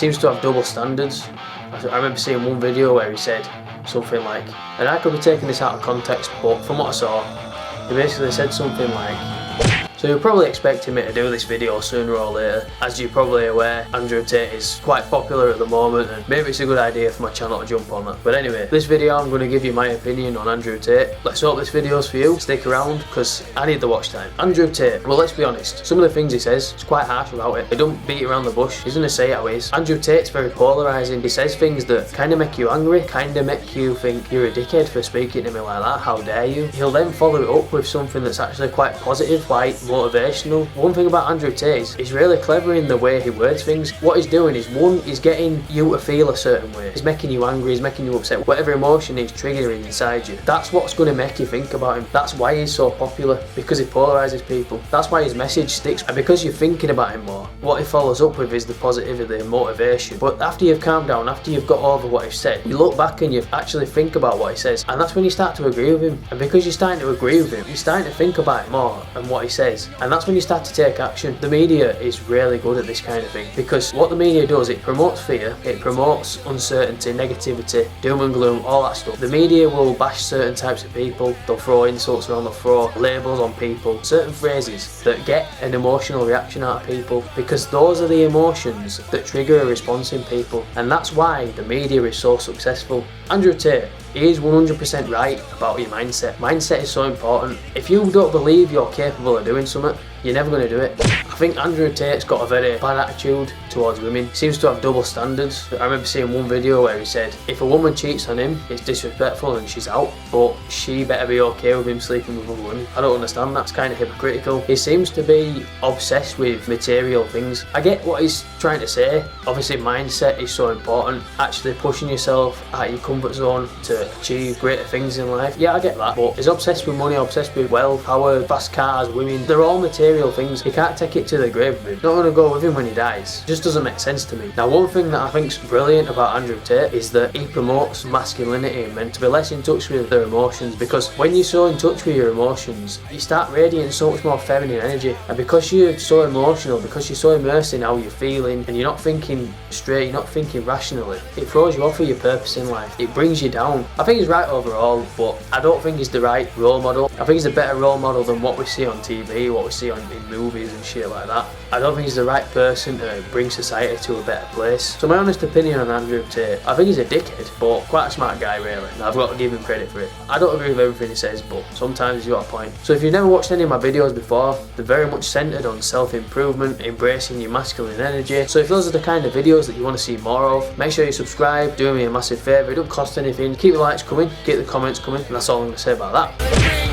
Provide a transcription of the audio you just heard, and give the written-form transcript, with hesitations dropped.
seems to have double standards. I remember seeing one video where he said something like, and I could be taking this out of context, but from what I saw, he basically said something like, so you're probably expecting me to do this video sooner or later. As you're probably aware, Andrew Tate is quite popular at the moment, and maybe it's a good idea for my channel to jump on that. But anyway, this video I'm going to give you my opinion on Andrew Tate. Let's hope this video's for you. Stick around, because I need the watch time. Andrew Tate, well, let's be honest, some of the things he says, it's quite harsh about it. He don't beat around the bush. He's going to say it how it is. Andrew Tate's very polarising. He says things that kind of make you angry, kind of make you think you're a dickhead for speaking to me like that, how dare you. He'll then follow it up with something that's actually quite positive, quite motivational. One thing about Andrew Tate is he's really clever in the way he words things. What he's doing is, one, he's getting you to feel a certain way. He's making you angry, he's making you upset. Whatever emotion he's triggering inside you, that's what's going to make you think about him. That's why he's so popular, because he polarises people. That's why his message sticks, and because you're thinking about him more. What he follows up with is the positivity and motivation. But after you've calmed down, after you've got over what he's said, you look back and you actually think about what he says, and that's when you start to agree with him. And because you're starting to agree with him, you're starting to think about it more and what he says, and that's when you start to take action. The media is really good at this kind of thing, because what the media does, it promotes fear, it promotes uncertainty, negativity, doom and gloom, all that stuff. The media will bash certain types of people, they'll throw insults around, they'll throw labels on people, certain phrases that get an emotional reaction out of people, because those are the emotions that trigger a response in people, and that's why the media is so successful. Andrew Tate, he is 100% right about your mindset. Mindset is so important. If you don't believe you're capable of doing something, you're never going to do it. I think Andrew Tate's got a very bad attitude towards women. He seems to have double standards. I remember seeing one video where he said, if a woman cheats on him, it's disrespectful and she's out, but she better be okay with him sleeping with other women. I don't understand that. It's kind of hypocritical. He seems to be obsessed with material things. I get what he's trying to say. Obviously, mindset is so important. Actually pushing yourself out of your comfort zone to achieve greater things in life. Yeah, I get that. But he's obsessed with money, obsessed with wealth, power, fast cars, women. They're all material things. He can't take it to the grave with him. Not going to go with him when he dies. It just doesn't make sense to me. Now, one thing that I think's brilliant about Andrew Tate is that he promotes masculinity and men to be less in touch with their emotions, because when you're so in touch with your emotions, you start radiating so much more feminine energy, and because you're so emotional, because you're so immersed in how you're feeling and you're not thinking straight, you're not thinking rationally, it throws you off of your purpose in life. It brings you down. I think he's right overall, but I don't think he's the right role model. I think he's a better role model than what we see on TV, what we see in movies and shit like that. I don't think he's the right person to bring society to a better place. So my honest opinion on Andrew Tate, I think he's a dickhead, but quite a smart guy really, and I've got to give him credit for it. I don't agree with everything he says, but sometimes he's got a point. So if you've never watched any of my videos before, they're very much centred on self-improvement, embracing your masculine energy. So if those are the kind of videos that you want to see more of, make sure you subscribe, do me a massive favour, it don't cost anything, keep the likes coming, keep the comments coming, and that's all I'm going to say about that.